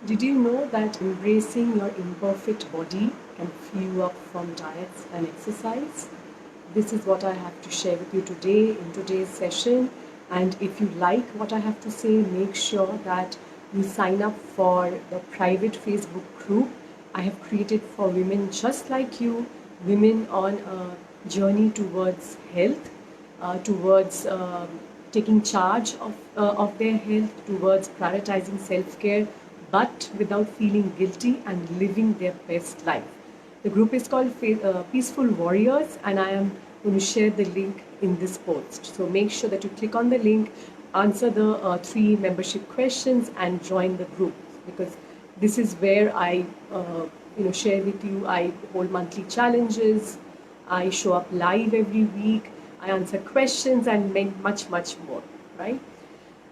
Did you know that embracing your imperfect body can free you up from diets and exercise? This is what I have to share with you today in today's session. And if you like what I have to say, make sure that you sign up for the private Facebook group I have created for women just like you, women on a journey towards health, towards taking charge of their health, towards prioritizing self care, but without feeling guilty and living their best life. The group is called Peaceful Warriors, and I am going to share the link in this post. So make sure that you click on the link, answer the three membership questions, and join the group, because this is where I share with you. I hold monthly challenges, I show up live every week, I answer questions, and much more, right?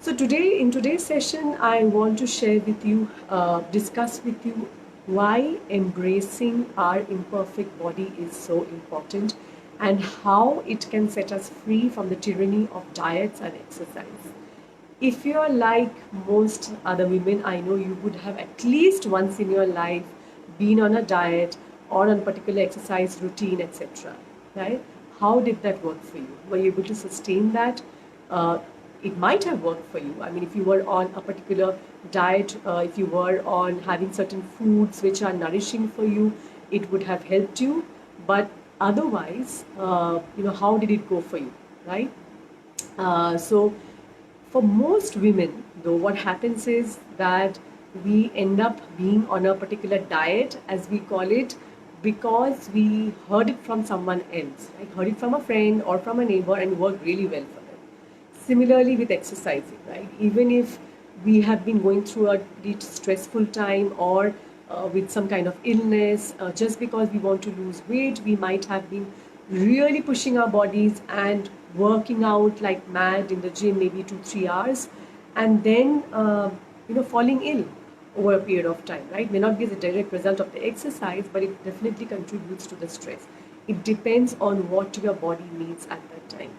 So today, in today's session, I want to share with you, discuss with you why embracing our imperfect body is so important and how it can set us free from the tyranny of diets and exercise. If you're like most other women I know, you would have at least once in your life been on a diet or on a particular exercise routine, etc. Right? How did that work for you? Were you able to sustain that? Uh, it might have worked for you. I mean, if you were on a particular diet, if you were on having certain foods which are nourishing for you, it would have helped you. But otherwise, how did it go for you, right? So for most women, though, what happens is that we end up being on a particular diet, as we call it, because we heard it from someone else, right? Heard it from a friend or from a neighbor and worked really well for them. Similarly with exercising, right? Even if we have been going through a pretty stressful time or with some kind of illness, just because we want to lose weight, we might have been really pushing our bodies and working out like mad in the gym, maybe 2 3 hours, and then falling ill over a period of time, right? May not be the direct result of the exercise, but it definitely contributes to the stress. It depends on what your body needs at that time.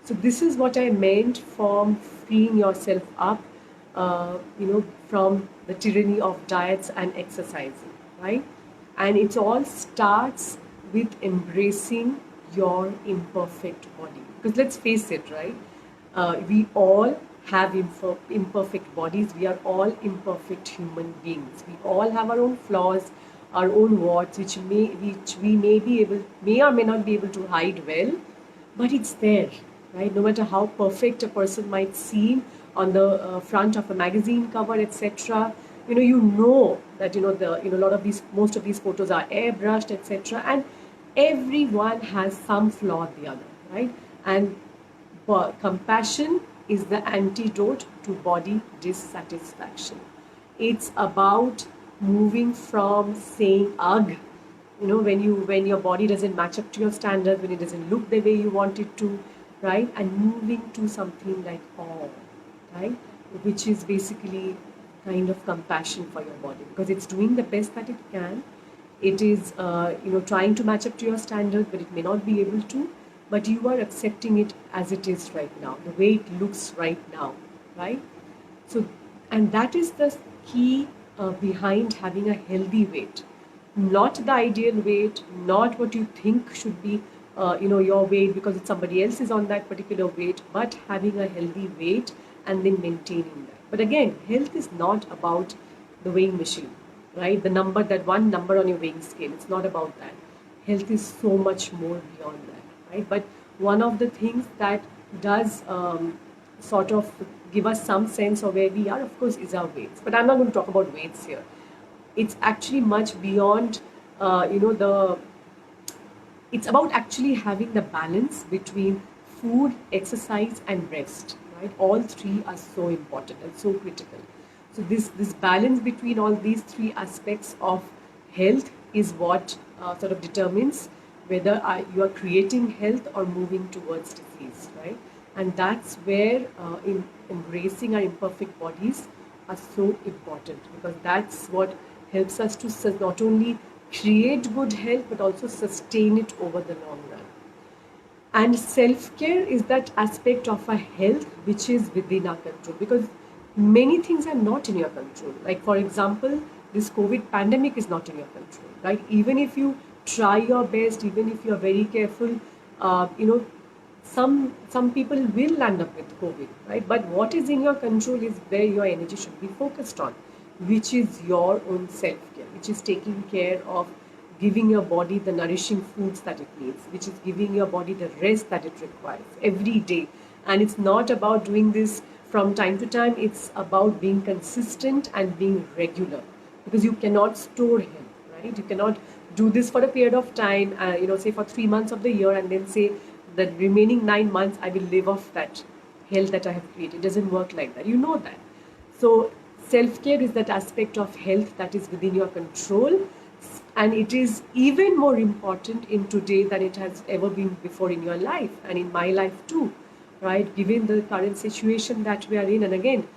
So this is what I meant from freeing yourself up, from the tyranny of diets and exercising, right? And it all starts with embracing your imperfect body. Because let's face it, right? We all have imperfect bodies. We are all imperfect human beings. We all have our own flaws, our own warts, which we may or may not be able to hide well, but it's there, right? No matter how perfect a person might seem on the front of a magazine cover, etc., you know that a lot of these, most of these photos are airbrushed, etc., and everyone has some flaw or the other, right? And compassion is the antidote to body dissatisfaction. It's about moving from saying ugh, when your body doesn't match up to your standards, when it doesn't look the way you want it to, right? And moving to something like awe, right? Which is basically kind of compassion for your body, because it's doing the best that it can. It is trying to match up to your standard, but it may not be able to, but you are accepting it as it is right now, the way it looks right now, right? So, and that is the key behind having a healthy weight. Not the ideal weight, not what you think should be, your weight because it's somebody else is on that particular weight, but having a healthy weight and then maintaining that. But again, health is not about the weighing machine, right? That one number on your weighing scale. It's not about that. Health is so much more beyond that, right? But one of the things that does sort of give us some sense of where we are, of course, is our weights. But I'm not going to talk about weights here. It's actually much beyond, the it's about actually having the balance between food, exercise, and rest. Right? All three are so important and so critical. So this balance between all these three aspects of health is what sort of determines whether you are creating health or moving towards disease, right? And that's where in embracing our imperfect bodies are so important, because that's what helps us to not only create good health but also sustain it over the long run. And self care is that aspect of our health which is within our control, because many things are not in your control. Like, for example, this COVID pandemic is not in your control, right? Even if you try your best, even if you're very careful, you know, some people will land up with COVID, right? But what is in your control is where your energy should be focused on, which is your own self-care, which is taking care of giving your body the nourishing foods that it needs, which is giving your body the rest that it requires every day. And it's not about doing this from time to time, it's about being consistent and being regular, because you cannot store health, right? You cannot do this for a period of time, say for 3 months of the year, and then say the remaining 9 months I will live off that health that I have created. It doesn't work like that. You know that. So, self care is that aspect of health that is within your control, and it is even more important in today than it has ever been before in your life and in my life too, right? Given the current situation that we are in, and again,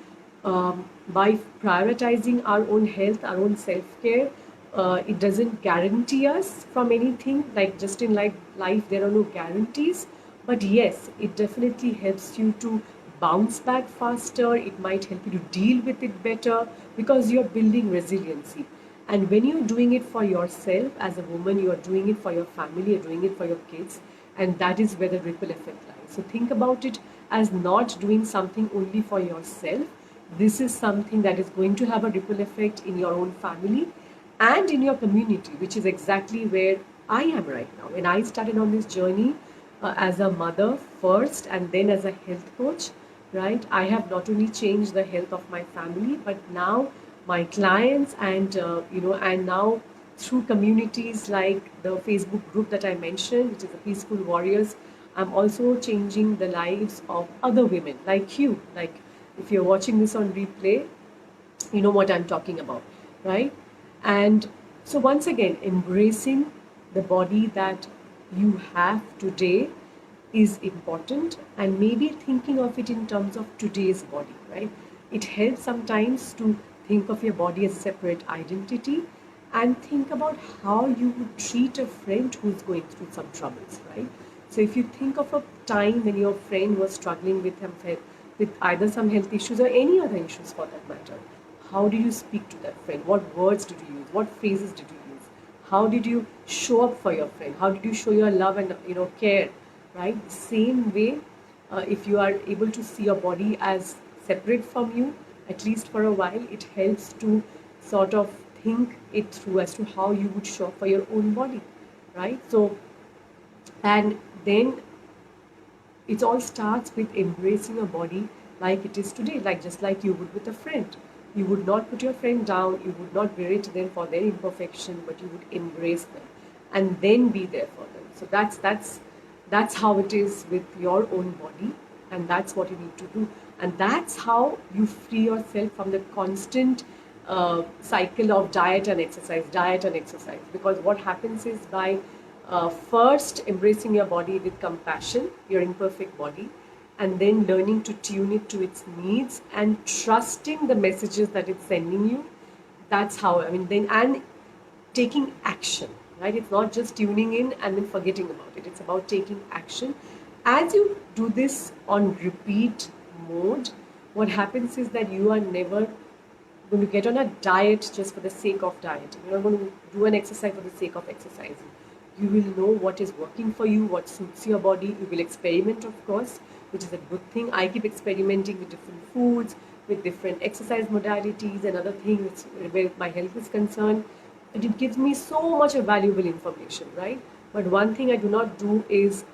by prioritizing our own health, our own self care, it doesn't guarantee us from anything. Like, just in life, there are no guarantees. But yes, it definitely helps you to bounce back faster. It might help you to deal with it better because you're building resiliency. And when you're doing it for yourself as a woman, you're doing it for your family, you're doing it for your kids, and that is where the ripple effect lies. So think about it as not doing something only for yourself. This is something that is going to have a ripple effect in your own family and in your community, which is exactly where I am right now. When I started on this journey as a mother first and then as a health coach, right, I have not only changed the health of my family, but now my clients, and now through communities like the Facebook group that I mentioned, which is the Peaceful Warriors, I'm also changing the lives of other women like you. Like, if you're watching this on replay, you know what I'm talking about, right? And so, once again, embracing the body that you have today is important, and maybe thinking of it in terms of today's body, right? It helps sometimes to think of your body as a separate identity and think about how you would treat a friend who's going through some troubles, right? So if you think of a time when your friend was struggling with either some health issues or any other issues for that matter, how did you speak to that friend? What words did you use? What phrases did you use? How did you show up for your friend? How did you show your love and care? Right? The same way, if you are able to see your body as separate from you, at least for a while, it helps to sort of think it through as to how you would show up for your own body, right? So, and then it all starts with embracing your body like it is today, like just like you would with a friend. You would not put your friend down, you would not berate them for their imperfection, but you would embrace them and then be there for them. So that's how it is with your own body, and that's what you need to do. And that's how you free yourself from the constant cycle of diet and exercise. Because what happens is, by first embracing your body with compassion, your imperfect body, and then learning to tune it to its needs and trusting the messages that it's sending you. That's how, and taking action, right? It's not just tuning in and then forgetting about it. It's about taking action. As you do this on repeat mode, what happens is that you are never going to get on a diet just for the sake of dieting. You're not going to do an exercise for the sake of exercising. You will know what is working for you, what suits your body. You will experiment, of course, which is a good thing. I keep experimenting with different foods, with different exercise modalities and other things where my health is concerned. And it gives me so much of valuable information, right? But one thing I do not do is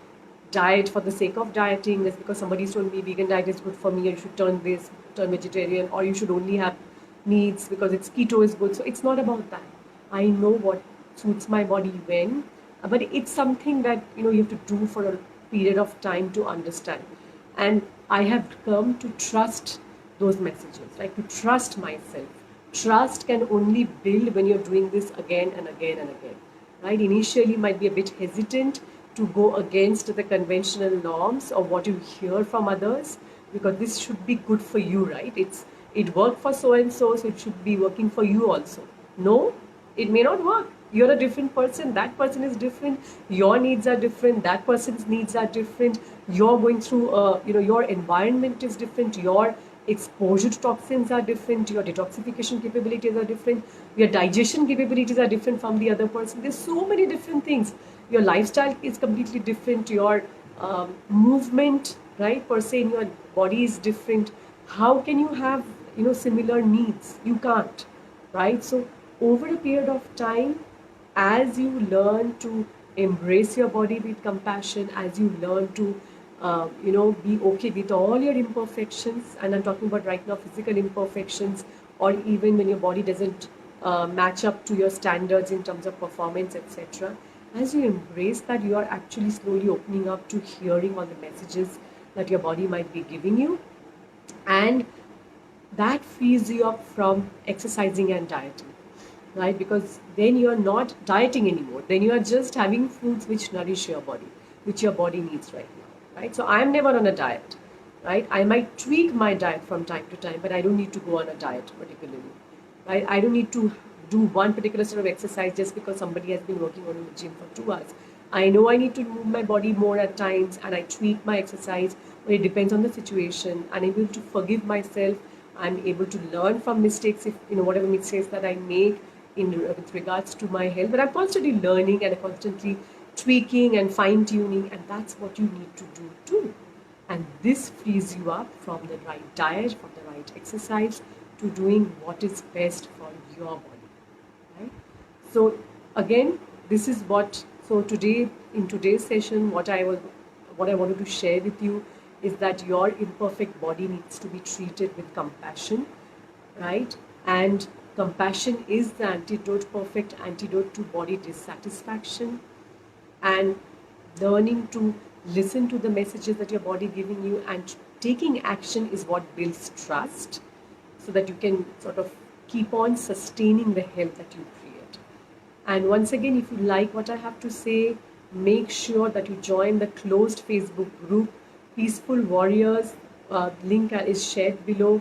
diet for the sake of dieting. That's because somebody's told me vegan diet is good for me, or you should turn vegetarian, or you should only have meats because it's keto is good. So it's not about that. I know what suits my body when, but it's something that you have to do for a period of time to understand. And I have come to trust those messages, like to trust myself. Trust can only build when you're doing this again and again and again, right? Initially, you might be a bit hesitant to go against the conventional norms or what you hear from others, because this should be good for you, right? It worked for so and so, so it should be working for you also. No, it may not work. You're a different person, that person is different, your needs are different, that person's needs are different, you're going through your environment is different, your exposure to toxins are different, your detoxification capabilities are different, your digestion capabilities are different from the other person. There's so many different things. Your lifestyle is completely different, your movement, right, per se in your body is different. How can you have, similar needs? You can't, right? So over a period of time, as you learn to embrace your body with compassion, as you learn to be okay with all your imperfections, and I'm talking about right now physical imperfections, or even when your body doesn't match up to your standards in terms of performance, etc. As you embrace that, you are actually slowly opening up to hearing all the messages that your body might be giving you, and that frees you up from exercising and dieting, right? Because then you are not dieting anymore. Then you are just having foods which nourish your body, which your body needs right now, right? So I'm never on a diet, right? I might tweak my diet from time to time, but I don't need to go on a diet particularly, right? I don't need to do one particular sort of exercise just because somebody has been working on in the gym for 2 hours. I know I need to move my body more at times, and I tweak my exercise, but it depends on the situation. I'm able to forgive myself. I'm able to learn from mistakes, if whatever mistakes that I make with regards to my health. But I'm constantly learning and constantly tweaking and fine tuning, and that's what you need to do too. And this frees you up from the right diet, from the right exercise, to doing what is best for your body, right? So again, this is what, so today, in today's session, what I wanted to share with you is that your imperfect body needs to be treated with compassion, right? And compassion is the perfect antidote to body dissatisfaction. And learning to listen to the messages that your body giving you and taking action is what builds trust, so that you can sort of keep on sustaining the health that you create. And once again, if you like what I have to say, make sure that you join the closed Facebook group, Peaceful Warriors. Link is shared below.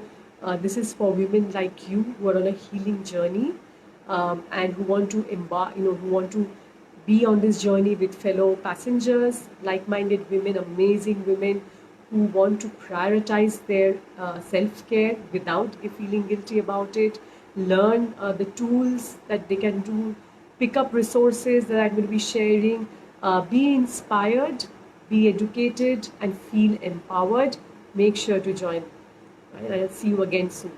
This is for women like you who are on a healing journey, and who want to who want to be on this journey with fellow passengers, like-minded women, amazing women who want to prioritize their self-care without feeling guilty about it, learn the tools that they can do, pick up resources that I'm going to be sharing, be inspired, be educated, and feel empowered. Make sure to join. Right? I'll see you again soon.